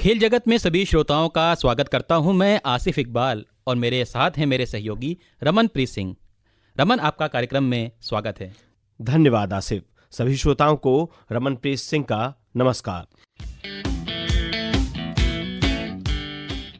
खेल जगत में सभी श्रोताओं का स्वागत करता हूं मैं आसिफ इकबाल और मेरे साथ हैं मेरे सहयोगी रमनप्रीत सिंह। रमन, आपका कार्यक्रम में स्वागत है। धन्यवाद आसिफ। सभी श्रोताओं को रमनप्रीत सिंह का नमस्कार।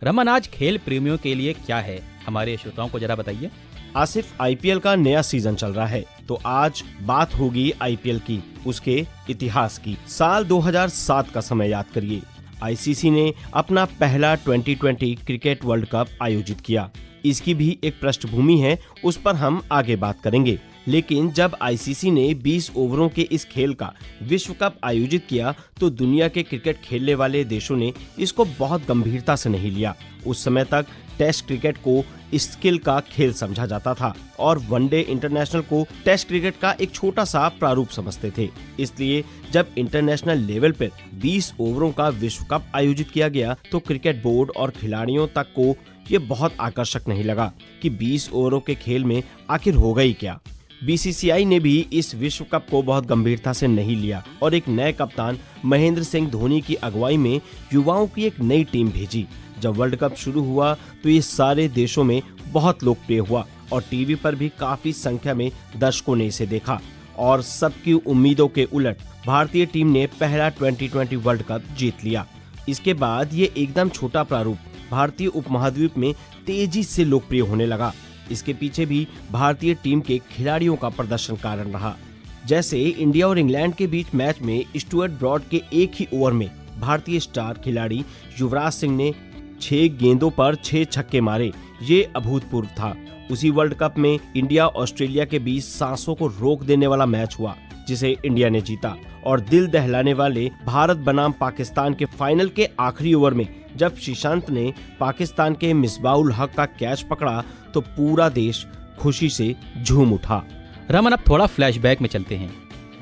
रमन, आज खेल प्रेमियों के लिए क्या है, हमारे श्रोताओं को जरा बताइए। आसिफ, आईपीएल का नया सीजन चल रहा है, तो आज बात होगी आईपीएल की, उसके इतिहास की। साल 2007 का समय याद करिए। आईसीसी ने अपना पहला 2020 क्रिकेट वर्ल्ड कप आयोजित किया। इसकी भी एक पृष्ठभूमि है, उस पर हम आगे बात करेंगे। लेकिन जब आईसीसी ने 20 ओवरों के इस खेल का विश्व कप आयोजित किया तो दुनिया के क्रिकेट खेलने वाले देशों ने इसको बहुत गंभीरता से नहीं लिया। उस समय तक टेस्ट क्रिकेट को स्किल का खेल समझा जाता था और वनडे इंटरनेशनल को टेस्ट क्रिकेट का एक छोटा सा प्रारूप समझते थे। इसलिए जब इंटरनेशनल लेवल पर 20 ओवरों का विश्व कप आयोजित किया गया तो क्रिकेट बोर्ड और खिलाड़ियों तक को ये बहुत आकर्षक नहीं लगा कि 20 ओवरों के खेल में आखिर होगा ही क्या। बीसीसीआई ने भी इस विश्व कप को बहुत गंभीरता से नहीं लिया और एक नए कप्तान महेंद्र सिंह धोनी की अगुवाई में युवाओं की एक नई टीम भेजी। जब वर्ल्ड कप शुरू हुआ तो ये सारे देशों में बहुत लोकप्रिय हुआ और टीवी पर भी काफी संख्या में दर्शकों ने इसे देखा। और सबकी उम्मीदों के उलट भारतीय टीम ने पहला 2020 वर्ल्ड कप जीत लिया। इसके बाद ये एकदम छोटा प्रारूप भारतीय उपमहाद्वीप में तेजी से लोकप्रिय होने लगा। इसके पीछे भी भारतीय टीम के खिलाड़ियों का प्रदर्शन कारण रहा। जैसे इंडिया और इंग्लैंड के बीच मैच में स्टुअर्ट ब्रॉड के एक ही ओवर में भारतीय स्टार खिलाड़ी युवराज सिंह ने 6 गेंदों पर 6 छक्के मारे। ये अभूतपूर्व था। उसी वर्ल्ड कप में इंडिया ऑस्ट्रेलिया के बीच सांसों को रोक देने वाला मैच हुआ जिसे इंडिया ने जीता। और दिल दहलाने वाले भारत बनाम पाकिस्तान के फाइनल के आखिरी ओवर में जब श्रीशांत ने पाकिस्तान के मिसबाउल हक का कैच पकड़ा तो पूरा देश खुशी से झूम उठा। रमन, अब थोड़ा फ्लैशबैक में चलते हैं।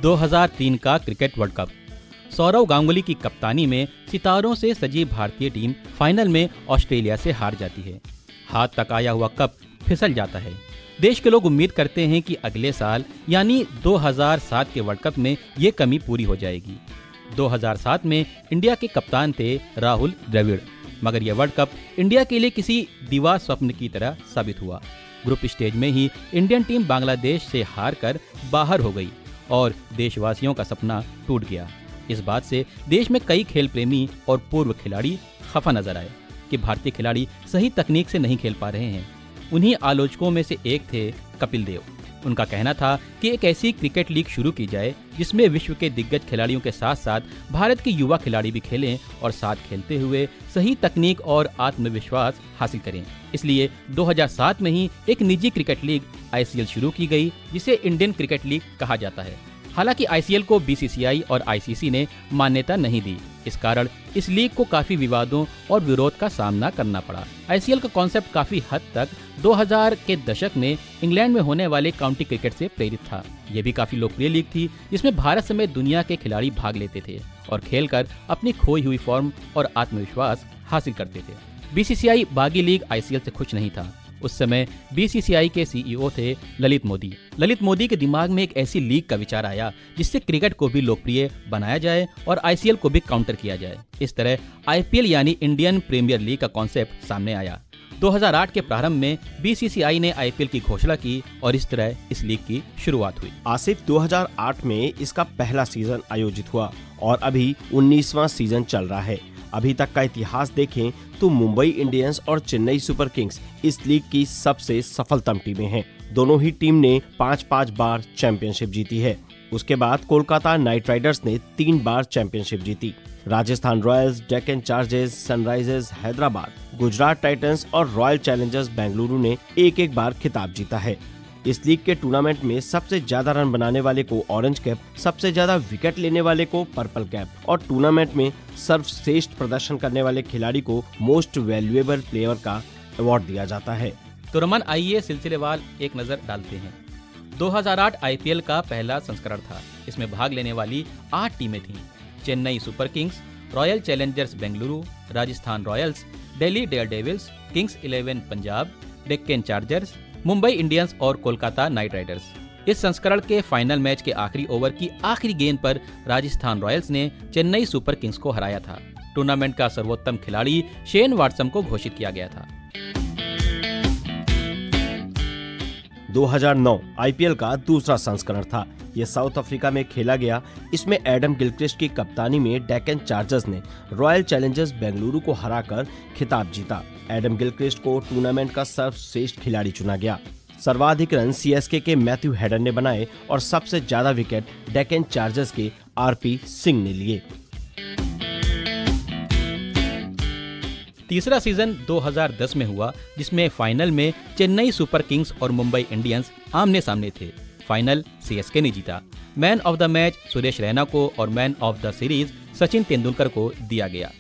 2003 का cricket world cup. Sourav Ganguly की कप्तानी में सितारों से सजी भारतीय टीम फाइनल में ऑस्ट्रेलिया से हार जाती है। हाथ तक आया हुआ कप फिसल जाता है। देश के लोग उम्मीद करते हैं कि अगले साल यानी 2007 के वर्ल्ड कप में ये कमी पूरी हो जाएगी। 2007 में इंडिया के कप्तान थे राहुल द्रविड़, मगर यह वर्ल्ड कप इंडिया के लिए किसी दीवा स्वप्न की तरह साबित हुआ। ग्रुप स्टेज में ही इंडियन टीम बांग्लादेश से हार कर बाहर हो गई और देशवासियों का सपना टूट गया। इस बात से देश में कई खेल प्रेमी और पूर्व खिलाड़ी खफा नजर आए कि भारतीय खिलाड़ी सही तकनीक से नहीं खेल पा रहे हैं। उन्हीं आलोचकों में से एक थे कपिल देव। उनका कहना था कि एक ऐसी क्रिकेट लीग शुरू की जाए जिसमें विश्व के दिग्गज खिलाड़ियों के साथ साथ भारत के युवा खिलाड़ी भी खेलें और साथ खेलते हुए सही तकनीक और आत्मविश्वास हासिल करें। इसलिए 2007 में ही एक निजी क्रिकेट लीग आईसीएल शुरू की गई जिसे इंडियन क्रिकेट लीग कहा जाता है। हालांकि आईसीएल को बीसीसीआई और आईसीसी ने मान्यता नहीं दी। इस कारण इस लीग को काफी विवादों और विरोध का सामना करना पड़ा। आईसीएल का कॉन्सेप्ट काफी हद तक 2000 के दशक में इंग्लैंड में होने वाले काउंटी क्रिकेट से प्रेरित था। ये भी काफी लोकप्रिय लीग थी जिसमें भारत समेत दुनिया के खिलाड़ी भाग लेते थे और खेलकर अपनी खोई हुई फॉर्म और आत्मविश्वास हासिल करते थे। बीसीसीआई बागी लीग आईसीएल से खुश नहीं था। उस समय बीसीसीआई के सीईओ थे ललित मोदी। ललित मोदी के दिमाग में एक ऐसी लीग का विचार आया जिससे क्रिकेट को भी लोकप्रिय बनाया जाए और आईसीएल को भी काउंटर किया जाए। इस तरह आईपीएल यानी इंडियन प्रीमियर लीग का कॉन्सेप्ट सामने आया। 2008 के प्रारंभ में बीसीसीआई ने आईपीएल की घोषणा की और इस तरह इस लीग की शुरुआत हुई। आसिफ, 2008 में इसका पहला सीजन आयोजित हुआ और अभी 19वां सीजन चल रहा है। अभी तक का इतिहास देखें तो मुंबई इंडियंस और चेन्नई सुपर किंग्स इस लीग की सबसे सफलतम टीमें हैं। दोनों ही टीम ने 5-5 बार चैंपियनशिप जीती है। उसके बाद कोलकाता नाइट राइडर्स ने 3 बार चैंपियनशिप जीती। Rajasthan Royals, Deccan chargers, Sunrisers Hyderabad, Gujarat Titans और रॉयल चैलेंजर्स बेंगलुरु ने एक बार खिताब जीता है। इस लीग के टूर्नामेंट में सबसे ज्यादा रन बनाने वाले को ऑरेंज कैप, सबसे ज्यादा विकेट लेने वाले को पर्पल कैप और टूर्नामेंट में सर्वश्रेष्ठ प्रदर्शन करने वाले खिलाड़ी को मोस्ट वैल्यूएबल प्लेयर का अवार्ड दिया जाता है। तो रमन, आइए सिलसिलेवार एक नजर डालते हैं। 2008 आईपीएल का पहला संस्करण था। इसमें भाग लेने वाली 8 टीमें थीं। Chennai super Kings, royal Challengers Bengaluru, Rajasthan Royals, Delhi Daredevils, Kings 11 Punjab, Deccan chargers, Mumbai Indians और कोलकाता नाइट राइडर्स। इस संस्करण के फाइनल मैच के आखिरी ओवर की आखिरी गेंद पर राजस्थान रॉयल्स ने चेन्नई सुपर किंग्स को हराया था। टूर्नामेंट का सर्वोत्तम खिलाड़ी शेन वॉटसन को घोषित किया गया था। 2009 आईपीएल का दूसरा संस्करण था। ये साउथ अफ्रीका में खेला गया। इसमें एडम गिलक्रिस्ट की कप्तानी में डेक्कन चार्जर्स ने रॉयल चैलेंजर्स बेंगलुरु को हराकर खिताब जीता। एडम गिलक्रिस्ट को टूर्नामेंट का सर्वश्रेष्ठ खिलाड़ी चुना गया। सर्वाधिक रन सीएसके के मैथ्यू हेडन ने बनाए और सबसे ज्यादा विकेट डेक्कन चार्जर्स के आरपी सिंह ने लिए। तीसरा सीजन 2010 में हुआ, जिसमें फाइनल में चेन्नई सुपर किंग्स और मुंबई इंडियंस आमने सामने थे। फाइनल सीएसके ने जीता। Man of the match Suresh Raina को और man of the series Sachin Tendulkar को दिया गया।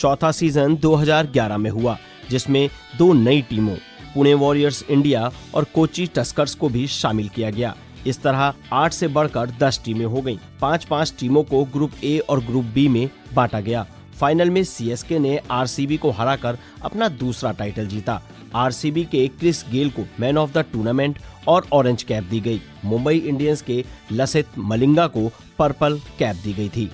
चौथा सीजन 2011 में हुआ, जिसमें दो नई टीमों पुणे वॉरियर्स इंडिया और कोची टस्कर्स को भी शामिल किया गया। इस तरह 8 से बढ़कर 10 टीमें हो गईं। 5-5 टीमों को ग्रुप ए और ग्रुप बी में बांटा गया। फाइनल में सीएसके ने आरसीबी को हराकर अपना दूसरा टाइटल जीता। आरसीबी के क्रिस गेल को मैन ऑफ द टूर्नामेंट और ऑरेंज कैप दी गई। मुंबई इंडियंस के लसित मलिंगा को पर्पल कैप दी गई थी।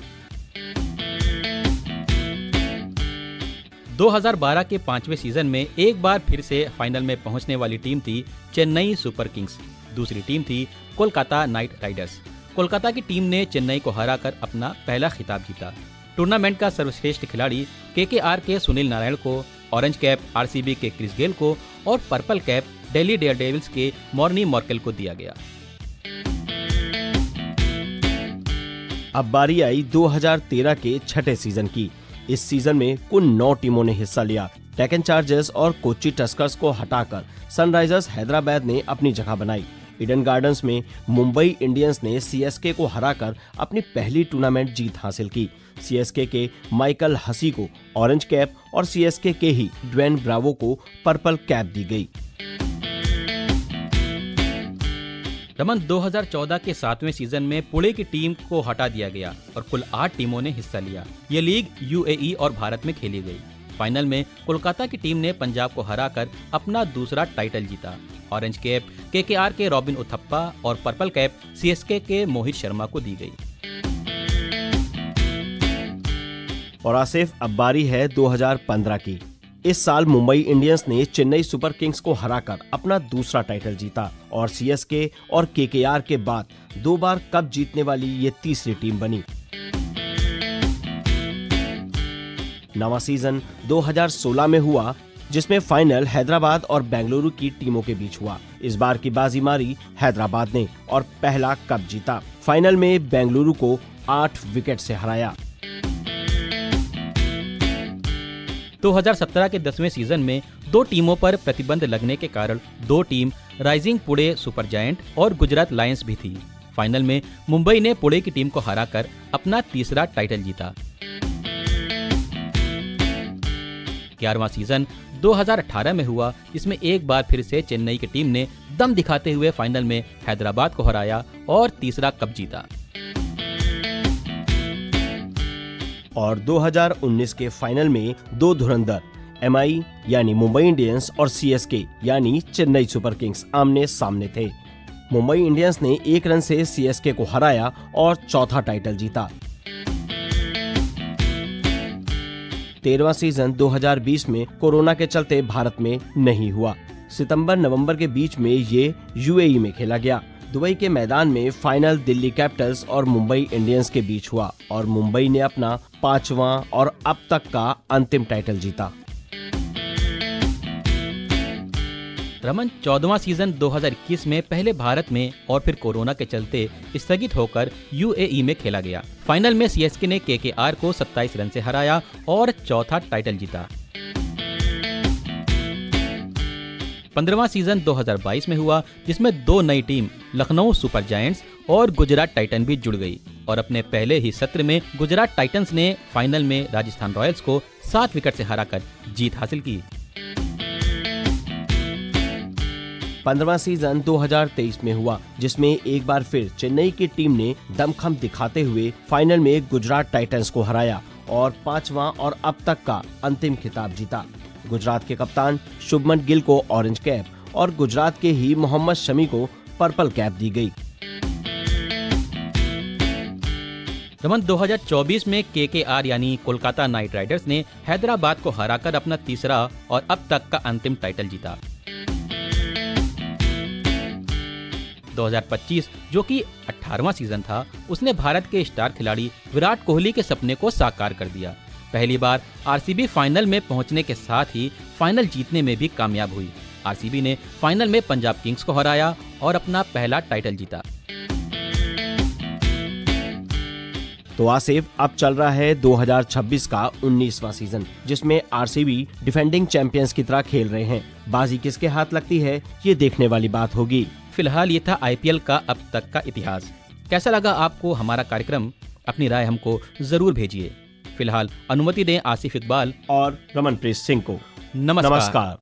2012 के 5वें सीजन में एक बार फिर से फाइनल में पहुंचने वाली टीम थी चेन्नई सुपर किंग्स। दूसरी टीम थी कोलकाता नाइट राइडर्स। कोलकाता की टीम ने चेन्नई को हराकर अपना पहला खिताब जीता। टूर्नामेंट का सर्वश्रेष्ठ खिलाड़ी केकेआर के सुनील नारायण को, ऑरेंज कैप आरसीबी के क्रिस गेल को और पर्पल कैप दिल्ली डेयरडेविल्स के मॉर्नी मॉर्केल को दिया गया। अब बारी आई 2013 के छठे सीजन की। इस सीजन में कुल 9 टीमों ने हिस्सा लिया। डेक्कन चार्जर्स और कोची टस्कर्स को हटाकर सनराइजर्स हैदराबाद ने अपनी जगह बनाई। ईडन गार्डन्स में मुंबई इंडियंस ने सीएसके को हराकर अपनी पहली टूर्नामेंट जीत हासिल की। सीएसके के माइकल हसी को ऑरेंज कैप और सीएसके के ही ड्वेन ब्रावो को पर्पल कैप दी गई। रमन, 2014 के 7वें सीजन में पुणे की टीम को हटा दिया गया और कुल 8 टीमों ने हिस्सा लिया। ये लीग यूएई और भारत में खेली गई। फाइनल में कोलकाता की टीम ने पंजाब को हराकर अपना दूसरा टाइटल जीता। ऑरेंज कैप केकेआर के रॉबिन उथप्पा और पर्पल कैप सीएसके के मोहित शर्मा को दी गई। और आसिफ, अब बारी है 2015 की। इस साल मुंबई इंडियंस ने चेन्नई सुपर किंग्स को हराकर अपना दूसरा टाइटल जीता और सीएसके और केकेआर के बाद 2 बार कप जीतने वाली ये तीसरी टीम बनी। नवा सीजन 2016 में हुआ, जिसमें फाइनल हैदराबाद और बेंगलुरु की टीमों के बीच हुआ। इस बार की बाजी मारी हैदराबाद ने और पहला कप जीता। फाइनल में बेंगलुरु को 8 विकेट से हराया। 2017 के 10वें सीजन में 2 टीमों पर प्रतिबंध लगने के कारण 2 team rising Pune super giant और गुजरात लायंस भी थी। फाइनल में मुंबई ने पुणे की टीम को हराकर अपना तीसरा टाइटल जीता। 11वां सीजन 2018 में हुआ, जिसमें एक बार फिर से चेन्नई की टीम ने दम दिखाते हुए फाइनल में हैदराबाद को हराया और तीसरा कप जीता। और 2019 के फाइनल में 2 धुरंधर एमआई यानी मुंबई इंडियंस और सीएसके यानी चेन्नई सुपर किंग्स आमने सामने थे। मुंबई इंडियंस ने 1 रन से सीएसके को हराया और चौथा टाइटल जीता। 13वां सीजन 2020 में कोरोना के चलते भारत में नहीं हुआ। सितंबर-नवंबर के बीच में ये यूएई में खेला गया। दुबई के मैदान में फाइनल दिल्ली कैपिटल्स और मुंबई इंडियंस के बीच हुआ और मुंबई ने अपना 5वां और अब तक का अंतिम टाइटल जीता। रमन, 14वां सीजन 2021 में पहले भारत में और फिर कोरोना के चलते स्थगित होकर यूएई में खेला गया। फाइनल में सीएसके ने केकेआर को 27 रन से हराया और चौथा टाइटल जीता। 15वां सीजन 2022 में हुआ, जिसमें 2 नई टीम लखनऊ सुपर जायंट्स और गुजरात टाइटन भी जुड़ गई और अपने पहले ही सत्र में गुजरात टाइटंस ने फाइनल में राजस्थान रॉयल्स को 7 विकेट से हराकर जीत हासिल की। 15वां सीजन 2023 में हुआ, जिसमें एक बार फिर चेन्नई की टीम ने दमखम दिखाते हुए फाइनल में गुजरात टाइटंस को हराया और 5वां और अब तक का अंतिम खिताब जीता। गुजरात के कप्तान शुभमन गिल को ऑरेंज कैप और गुजरात के ही मोहम्मद शमी को पर्पल कैप दी गई। रमन, 2024 में KKR यानी कोलकाता नाइट राइडर्स ने हैदराबाद को हराकर अपना तीसरा और अब तक का अंतिम टाइटल जीता। 2025 जो कि 18वां सीजन था, उसने भारत के स्टार खिलाड़ी विराट कोहली के सपने को साकार कर दिया। पहली बार RCB फाइनल में पहुंचने के साथ ही फाइनल जीतने में भी कामयाब हुई। RCB ने फाइनल में पंजाब किंग्स को हराया और अपना पहला टाइटल जीता। तो आसिफ, अब चल रहा है 2026 का 19वां सीजन, जिसमें RCB डिफेंडिंग चैंपियंस की तरह खेल रहे हैं। बाजी किसके हाथ लगती है, ये देखने वाली बात होगी। फिलहाल ये था IPL का अब तक का इतिहास। कैसा लगा आपको हमारा कार्यक्रम? अपनी राय हमको जरूर भेजिए। फिलहाल अनुमति दें आसिफ इकबाल और रमनप्रीत सिंह को नमस्कार। नमस्कार।